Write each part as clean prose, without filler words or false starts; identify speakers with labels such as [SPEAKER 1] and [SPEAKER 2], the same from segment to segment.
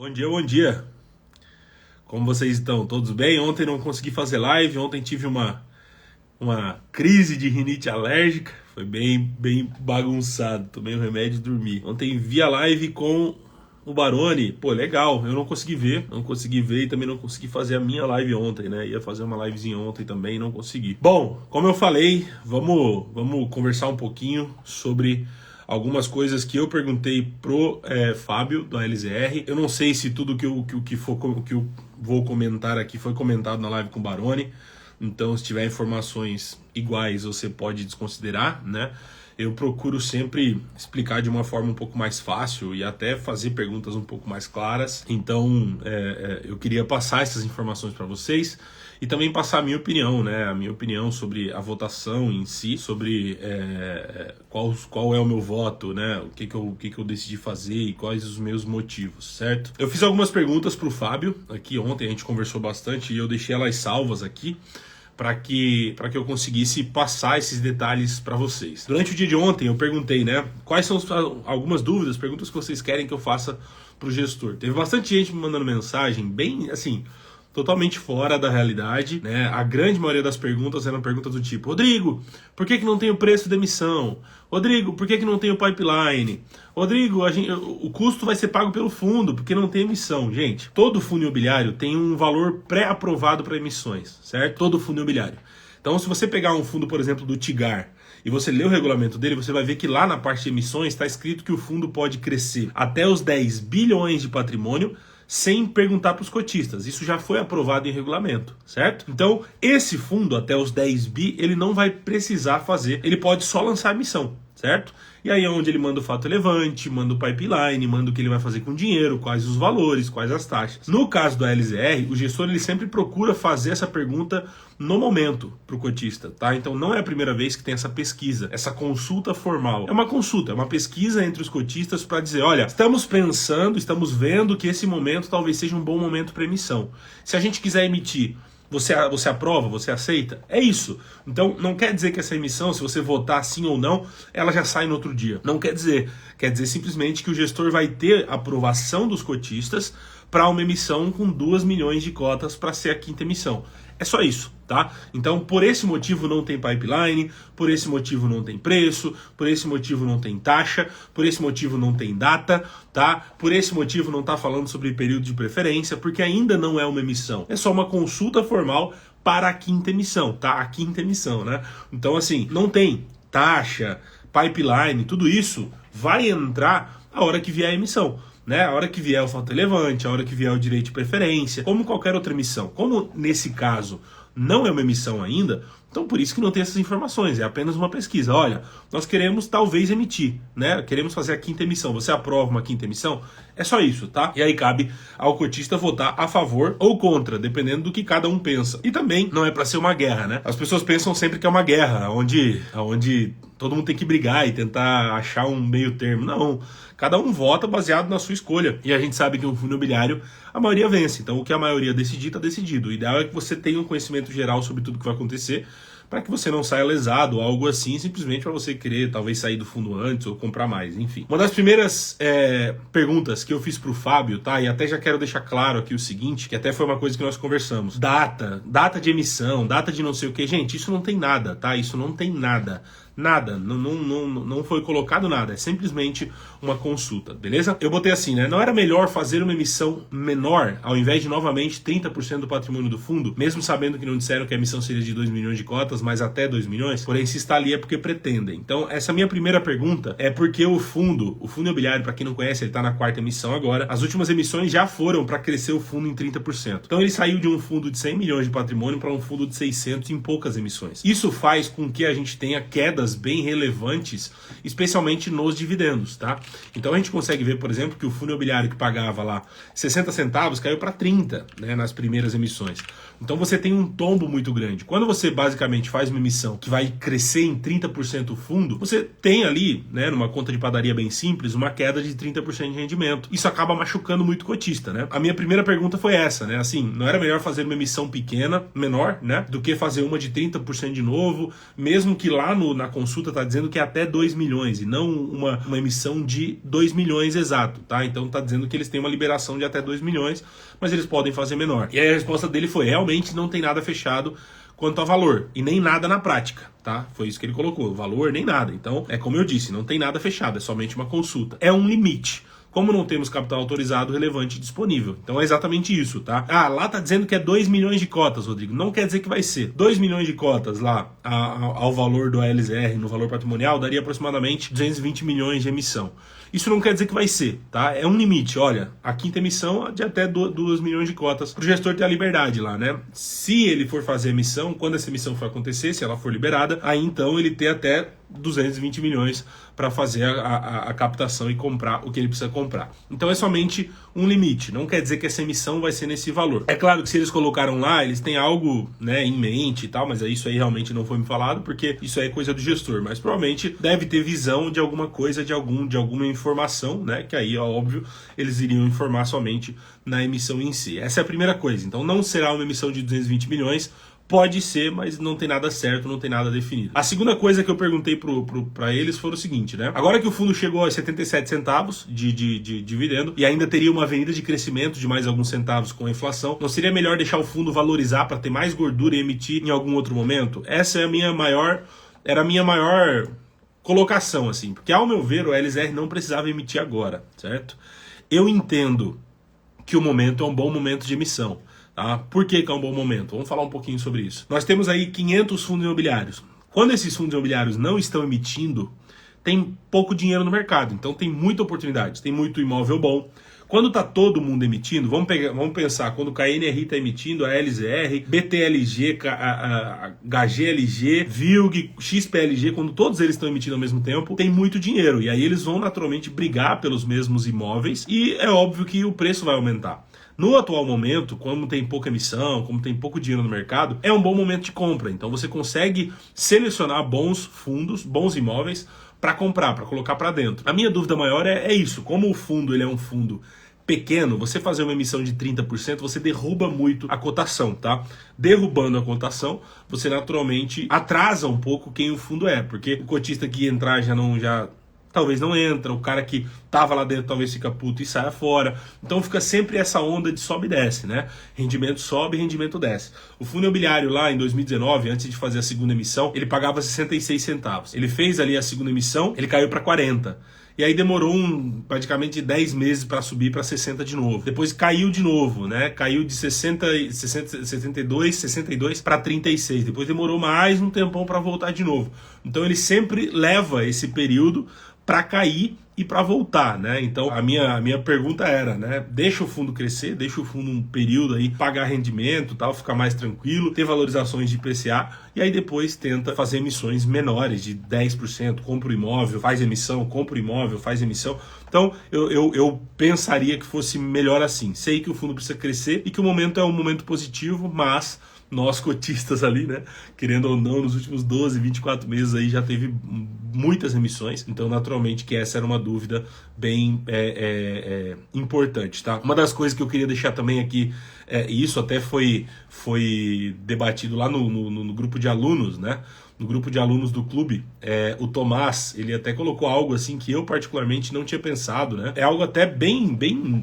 [SPEAKER 1] Bom dia, bom dia. Como vocês estão? Todos bem? Ontem não consegui fazer live, ontem tive uma crise de rinite alérgica, foi bem bagunçado, tomei um remédio e dormi. Ontem vi a live com o Baroni, pô, legal, eu não consegui ver e também não consegui fazer a minha live ontem, né? Ia fazer uma livezinha ontem também, não consegui. Bom, como eu falei, vamos conversar um pouquinho sobre algumas coisas que eu perguntei pro Fábio, da LZR. Eu não sei se tudo que eu vou comentar aqui foi comentado na live com o Baroni. Então, se tiver informações iguais, você pode desconsiderar, né? Eu procuro sempre explicar de uma forma um pouco mais fácil e até fazer perguntas um pouco mais claras. Então, eu queria passar essas informações para vocês e também passar a minha opinião, né? A minha opinião sobre a votação em si, sobre qual é o meu voto, né? O que eu decidi fazer e quais os meus motivos, certo? Eu fiz algumas perguntas para o Fábio aqui ontem, a gente conversou bastante e eu deixei elas salvas aqui para que eu conseguisse passar esses detalhes para vocês. Durante o dia de ontem eu perguntei, né, quais são algumas dúvidas, perguntas que vocês querem que eu faça para o gestor. Teve bastante gente me mandando mensagem, bem assim, totalmente fora da realidade, né? A grande maioria das perguntas eram perguntas do tipo: Rodrigo, por que não tem o preço da emissão? Rodrigo, por que não tem o pipeline? Rodrigo, o custo vai ser pago pelo fundo, porque não tem emissão. Gente, todo fundo imobiliário tem um valor pré-aprovado para emissões, certo? Todo fundo imobiliário. Então, se você pegar um fundo, por exemplo, do Tigar, e você ler o regulamento dele, você vai ver que lá na parte de emissões está escrito que o fundo pode crescer até os 10 bilhões de patrimônio, sem perguntar para os cotistas. Isso já foi aprovado em regulamento, certo? Então, esse fundo, até os 10 bi, ele não vai precisar fazer, ele pode só lançar a emissão, certo? E aí é onde ele manda o fato relevante, manda o pipeline, manda o que ele vai fazer com o dinheiro, quais os valores, quais as taxas. No caso da LZR, o gestor ele sempre procura fazer essa pergunta no momento para o cotista, tá? Então não é a primeira vez que tem essa pesquisa, essa consulta formal. É uma consulta, é uma pesquisa entre os cotistas para dizer, olha, estamos pensando, estamos vendo que esse momento talvez seja um bom momento para emissão. Se a gente quiser emitir, você aprova, você aceita? É isso. Então, não quer dizer que essa emissão, se você votar sim ou não, ela já sai no outro dia. Não quer dizer. Quer dizer simplesmente que o gestor vai ter aprovação dos cotistas para uma emissão com 2 milhões de cotas para ser a quinta emissão. É só isso, tá? Então, por esse motivo não tem pipeline, por esse motivo não tem preço, por esse motivo não tem taxa, por esse motivo não tem data, tá? Por esse motivo não tá falando sobre período de preferência, porque ainda não é uma emissão. É só uma consulta formal para a quinta emissão, tá? A quinta emissão, né? Então, assim, não tem taxa, pipeline, tudo isso vai entrar a hora que vier a emissão. Né? A hora que vier o fato relevante, a hora que vier o direito de preferência, como qualquer outra emissão. Como nesse caso não é uma emissão ainda, então por isso que não tem essas informações, é apenas uma pesquisa. Olha, nós queremos talvez emitir, né? Queremos fazer a quinta emissão. Você aprova uma quinta emissão? É só isso, tá? E aí cabe ao cotista votar a favor ou contra, dependendo do que cada um pensa. E também não é para ser uma guerra, né? As pessoas pensam sempre que é uma guerra, onde todo mundo tem que brigar e tentar achar um meio termo. Não, cada um vota baseado na sua escolha. E a gente sabe que no fundo imobiliário a maioria vence. Então o que a maioria decidir, está decidido. O ideal é que você tenha um conhecimento geral sobre tudo que vai acontecer, para que você não saia lesado ou algo assim, simplesmente para você querer talvez sair do fundo antes ou comprar mais, enfim. Uma das primeiras perguntas que eu fiz pro Fábio, tá? E até já quero deixar claro aqui o seguinte, que até foi uma coisa que nós conversamos. Data de emissão, data de não sei o que. Gente, isso não tem nada, tá? Isso não tem nada. Nada, não foi colocado nada, é simplesmente uma consulta, beleza? Eu botei assim, né? Não era melhor fazer uma emissão menor, ao invés de novamente 30% do patrimônio do fundo, mesmo sabendo que não disseram que a emissão seria de 2 milhões de cotas, mas até 2 milhões? Porém, se está ali é porque pretendem. Então, essa minha primeira pergunta é porque o fundo imobiliário, para quem não conhece, ele está na quarta emissão agora. As últimas emissões já foram para crescer o fundo em 30%. Então, ele saiu de um fundo de 100 milhões de patrimônio para um fundo de 600 em poucas emissões. Isso faz com que a gente tenha quedas bem relevantes, especialmente nos dividendos, tá? Então a gente consegue ver, por exemplo, que o fundo imobiliário que pagava lá 60 centavos caiu para 30, né, nas primeiras emissões. Então você tem um tombo muito grande. Quando você basicamente faz uma emissão que vai crescer em 30% o fundo, você tem ali, né, numa conta de padaria bem simples, uma queda de 30% de rendimento. Isso acaba machucando muito o cotista, né? A minha primeira pergunta foi essa, né? Assim, não era melhor fazer uma emissão pequena, menor, né, do que fazer uma de 30% de novo, mesmo que lá na consulta está dizendo que é até 2 milhões e não uma emissão de 2 milhões exato, tá? Então está dizendo que eles têm uma liberação de até 2 milhões, mas eles podem fazer menor. E aí a resposta dele foi, realmente não tem nada fechado quanto a valor, e nem nada na prática, tá? Foi isso que ele colocou, valor nem nada. Então, é como eu disse, não tem nada fechado, é somente uma consulta. É um limite. Como não temos capital autorizado relevante disponível. Então é exatamente isso, tá? Ah, lá tá dizendo que é 2 milhões de cotas, Rodrigo. Não quer dizer que vai ser. 2 milhões de cotas lá ao valor do ALZR, no valor patrimonial, daria aproximadamente 220 milhões de emissão. Isso não quer dizer que vai ser, tá? É um limite. Olha, a quinta emissão de até 2 milhões de cotas para o gestor ter a liberdade lá, né? Se ele for fazer a emissão, quando essa emissão for acontecer, se ela for liberada, aí então ele tem até 220 milhões para fazer a captação e comprar o que ele precisa comprar. Então é somente um limite, não quer dizer que essa emissão vai ser nesse valor. É claro que se eles colocaram lá, eles têm algo, né, em mente e tal, mas isso aí realmente não foi me falado, porque isso aí é coisa do gestor, mas provavelmente deve ter visão de alguma coisa, de alguma informação, né, que aí, óbvio, eles iriam informar somente na emissão em si. Essa é a primeira coisa, então não será uma emissão de 220 milhões, pode ser, mas não tem nada certo, não tem nada definido. A segunda coisa que eu perguntei para eles foi o seguinte, né? Agora que o fundo chegou a 77 centavos de dividendo e ainda teria uma avenida de crescimento de mais alguns centavos com a inflação, não seria melhor deixar o fundo valorizar para ter mais gordura e emitir em algum outro momento? Essa é era a minha maior colocação, assim, porque ao meu ver o LZR não precisava emitir agora, certo? Eu entendo que o momento é um bom momento de emissão. Tá? Por que é um bom momento? Vamos falar um pouquinho sobre isso. Nós temos aí 500 fundos imobiliários. Quando esses fundos imobiliários não estão emitindo, tem pouco dinheiro no mercado. Então tem muita oportunidade, tem muito imóvel bom. Quando está todo mundo emitindo, vamos pensar, quando o KNRI está emitindo, a LZR, BTLG, a HGLG, VILG, XPLG, quando todos eles estão emitindo ao mesmo tempo, tem muito dinheiro. E aí eles vão naturalmente brigar pelos mesmos imóveis e é óbvio que o preço vai aumentar. No atual momento, como tem pouca emissão, como tem pouco dinheiro no mercado, é um bom momento de compra. Então você consegue selecionar bons fundos, bons imóveis para comprar, para colocar para dentro. A minha dúvida maior é isso. Como o fundo ele é um fundo pequeno, você fazer uma emissão de 30%, você derruba muito a cotação, tá? Derrubando a cotação, você naturalmente atrasa um pouco quem o fundo é, porque o cotista que entrar talvez não entra, o cara que tava lá dentro talvez fica puto e saia fora. Então fica sempre essa onda de sobe e desce, né? Rendimento sobe, rendimento desce. O fundo imobiliário lá em 2019, antes de fazer a segunda emissão, ele pagava 66 centavos. Ele fez ali a segunda emissão, ele caiu para 40. E aí demorou praticamente 10 meses para subir para 60 de novo. Depois caiu de novo, né? Caiu de 62 para 36. Depois demorou mais um tempão para voltar de novo. Então ele sempre leva esse período para cair e para voltar, né? Então a minha pergunta era, né? Deixa o fundo crescer, deixa o fundo um período aí pagar rendimento, tal, ficar mais tranquilo, ter valorizações de IPCA e aí depois tenta fazer emissões menores de 10%, compra o imóvel, faz emissão, compra o imóvel, faz emissão. Então eu pensaria que fosse melhor assim. Sei que o fundo precisa crescer e que o momento é um momento positivo, mas nós cotistas ali, né, querendo ou não, nos últimos 12, 24 meses aí já teve muitas emissões, então naturalmente que essa era uma dúvida bem importante, tá? Uma das coisas que eu queria deixar também aqui, e isso até foi debatido lá no grupo de alunos, né, no grupo de alunos do clube, o Tomás, ele até colocou algo assim que eu particularmente não tinha pensado, né? É algo até bem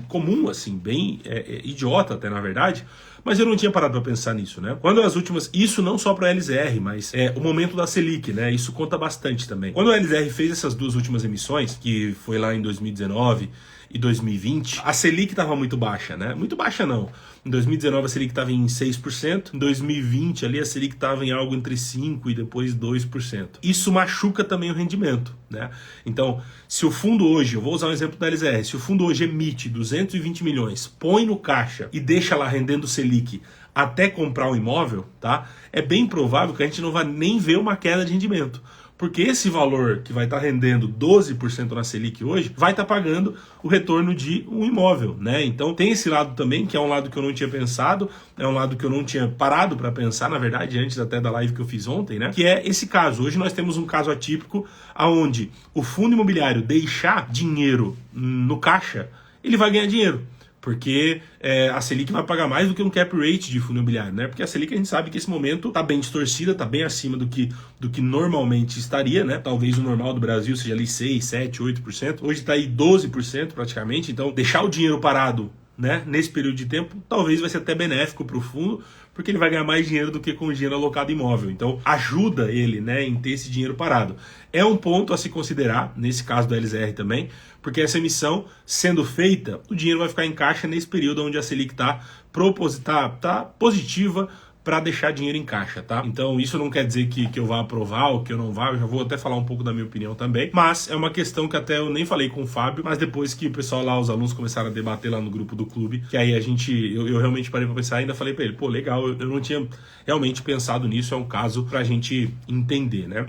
[SPEAKER 1] comum, assim, bem idiota até na verdade, mas eu não tinha parado para pensar nisso, né? Quando as últimas, isso não só para a LZR, mas o momento da Selic, né? Isso conta bastante também. Quando a LZR fez essas duas últimas emissões, que foi lá em 2019 e 2020, a Selic estava muito baixa, né? Muito baixa não. Em 2019 a Selic estava em 6%, em 2020 ali a Selic estava em algo entre 5% e depois 2%. Isso machuca também o rendimento, né? Então, se o fundo hoje, eu vou usar um exemplo da LZR, se o fundo hoje emite 220 milhões, põe no caixa e deixa lá rendendo Selic até comprar um imóvel, tá? É bem provável que a gente não vai nem ver uma queda de rendimento. Porque esse valor que vai estar rendendo 12% na Selic hoje, vai estar pagando o retorno de um imóvel, né? Então tem esse lado também, que é um lado que eu não tinha pensado, é um lado que eu não tinha parado para pensar, na verdade, antes até da live que eu fiz ontem, né? Que é esse caso. Hoje nós temos um caso atípico, onde o fundo imobiliário deixar dinheiro no caixa, ele vai ganhar dinheiro. Porque a Selic vai pagar mais do que um cap rate de fundo imobiliário, né? Porque a Selic a gente sabe que esse momento está bem distorcida, está bem acima do que normalmente estaria, né? Talvez o normal do Brasil seja ali 6, 7, 8%. Hoje está aí 12% praticamente. Então, deixar o dinheiro parado, né, nesse período de tempo, talvez vai ser até benéfico para o fundo, porque ele vai ganhar mais dinheiro do que com o dinheiro alocado em imóvel. Então, ajuda ele, né, em ter esse dinheiro parado. É um ponto a se considerar, nesse caso do LZR também, porque essa emissão, sendo feita, o dinheiro vai ficar em caixa nesse período onde a Selic está positiva, para deixar dinheiro em caixa, tá? Então isso não quer dizer que eu vá aprovar ou que eu não vá, eu já vou até falar um pouco da minha opinião também, mas é uma questão que até eu nem falei com o Fábio, mas depois que o pessoal lá, os alunos começaram a debater lá no grupo do clube, que aí eu realmente parei para pensar e ainda falei para ele, pô, legal, eu não tinha realmente pensado nisso, é um caso pra gente entender, né?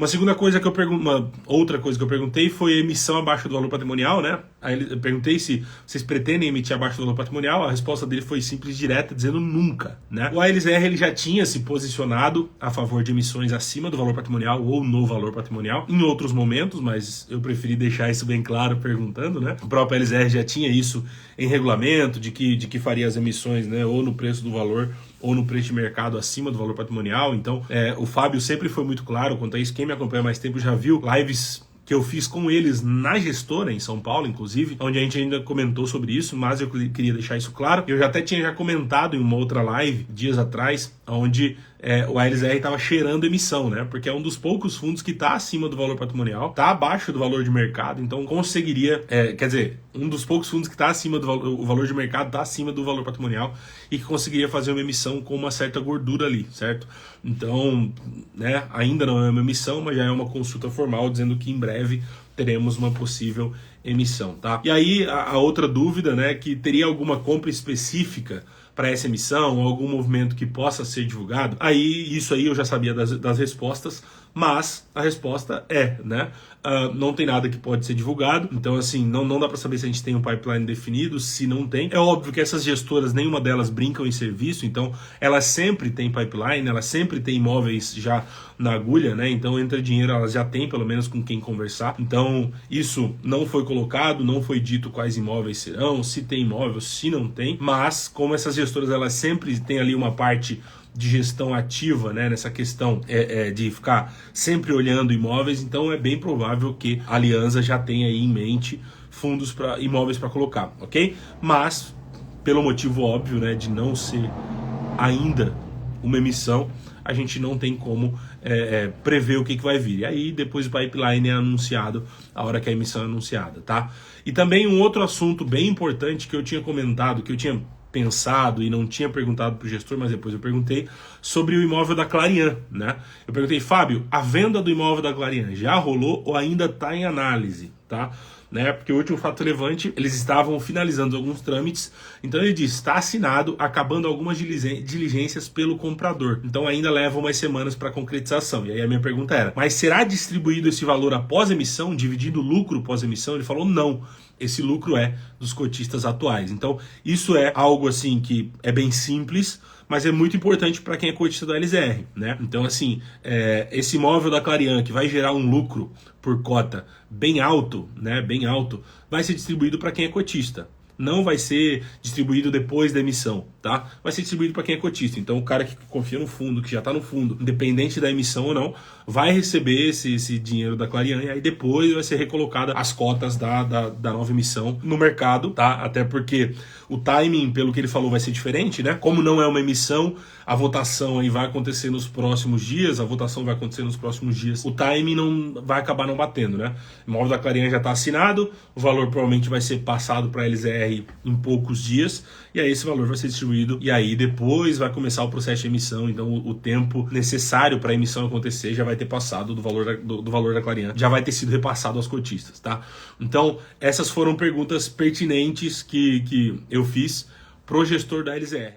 [SPEAKER 1] Outra coisa que eu perguntei foi emissão abaixo do valor patrimonial, né? Aí eu perguntei se vocês pretendem emitir abaixo do valor patrimonial, a resposta dele foi simples e direta, dizendo nunca, né? O ALZR, ele já tinha se posicionado a favor de emissões acima do valor patrimonial ou no valor patrimonial em outros momentos, mas eu preferi deixar isso bem claro perguntando, né? O próprio ALZR já tinha isso em regulamento, de que faria as emissões, né, ou no preço do valor ou no preço de mercado acima do valor patrimonial. Então, o Fábio sempre foi muito claro quanto a isso. Quem me acompanha há mais tempo já viu lives que eu fiz com eles na Gestora, em São Paulo, inclusive, onde a gente ainda comentou sobre isso, mas eu queria deixar isso claro. Eu já até tinha comentado em uma outra live, dias atrás, onde o ALZR estava cheirando emissão, né? Porque é um dos poucos fundos que está acima do valor patrimonial, está abaixo do valor de mercado, então conseguiria, um dos poucos fundos que está acima do valor, o valor de mercado está acima do valor patrimonial e que conseguiria fazer uma emissão com uma certa gordura ali, certo? Então, né, ainda não é uma emissão, mas já é uma consulta formal dizendo que em breve teremos uma possível emissão, tá? E aí a outra dúvida, né, que teria alguma compra específica para essa emissão, algum movimento que possa ser divulgado. Isso aí eu já sabia das respostas, mas a resposta né? Não tem nada que pode ser divulgado, então assim, não dá para saber se a gente tem um pipeline definido, se não tem. É óbvio que essas gestoras, nenhuma delas brincam em serviço, então elas sempre têm pipeline, elas sempre têm imóveis já na agulha, né? Então entra dinheiro, elas já têm pelo menos com quem conversar. Então isso não foi colocado, não foi dito quais imóveis serão, se tem imóvel, se não tem, mas como essas gestoras, elas sempre têm ali uma parte de gestão ativa, né, nessa questão de ficar sempre olhando imóveis, então é bem provável que a Aliança já tenha aí em mente fundos para imóveis para colocar, ok? Mas, pelo motivo óbvio, né, de não ser ainda uma emissão, a gente não tem como prever o que vai vir. E aí depois o pipeline é anunciado a hora que a emissão é anunciada, tá? E também um outro assunto bem importante que eu tinha comentado, que eu tinha pensado e não tinha perguntado para o gestor, mas depois eu perguntei sobre o imóvel da Clarian, né? Eu perguntei, Fábio, a venda do imóvel da Clarian já rolou ou ainda está em análise, tá? Né? Porque o último fato relevante, eles estavam finalizando alguns trâmites, então ele disse, está assinado, acabando algumas diligências pelo comprador, então ainda leva umas semanas para concretização. E aí a minha pergunta era, mas será distribuído esse valor após emissão, dividido o lucro pós emissão? Ele falou, não. Esse lucro é dos cotistas atuais. Então, isso é algo assim que é bem simples, mas é muito importante para quem é cotista da LZR, né? Então, assim, esse imóvel da Clarian, que vai gerar um lucro por cota bem alto, né? Bem alto, vai ser distribuído para quem é cotista. Não vai ser distribuído depois da emissão, tá? Vai ser distribuído para quem é cotista. Então, o cara que confia no fundo, que já está no fundo, independente da emissão ou não, vai receber esse dinheiro da Clarian e aí depois vai ser recolocada as cotas da nova emissão no mercado, tá? Até porque o timing, pelo que ele falou, vai ser diferente, né? Como não é uma emissão, a votação aí vai acontecer nos próximos dias, o timing não vai acabar não batendo, né? O imóvel da Clarian já está assinado, o valor provavelmente vai ser passado para a LZR em poucos dias, e aí esse valor vai ser distribuído, e aí depois vai começar o processo de emissão, então o tempo necessário para a emissão acontecer já vai ter passado do valor da Clarian, já vai ter sido repassado aos cotistas, tá? Então, essas foram perguntas pertinentes que eu fiz pro gestor da LZR.